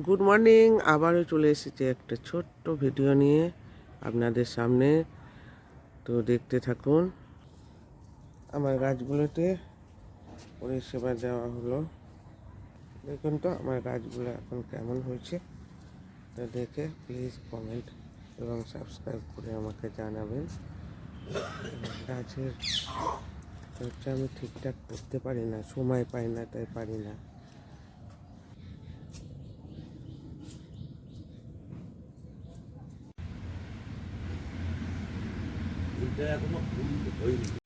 Good morning, আবারও চলে এসেছি একটা ছোট্ট ভিডিও নিয়ে আপনাদের সামনে। তো দেখতে থাকুন। আমার গাছগুলোতে পরিষেবা দেওয়া হলো। দেখুন তো আমার গাছগুলো এখন কেমন হয়েছে, তা দেখে প্লিজ কমেন্ট এবং সাবস্ক্রাইব করে আমাকে জানাবেন। গাছের চর্চা আমি ঠিকঠাক করতে পারি না, সময় পাই না, তাই পারি না। এটা এখনো ফুল হয়নি।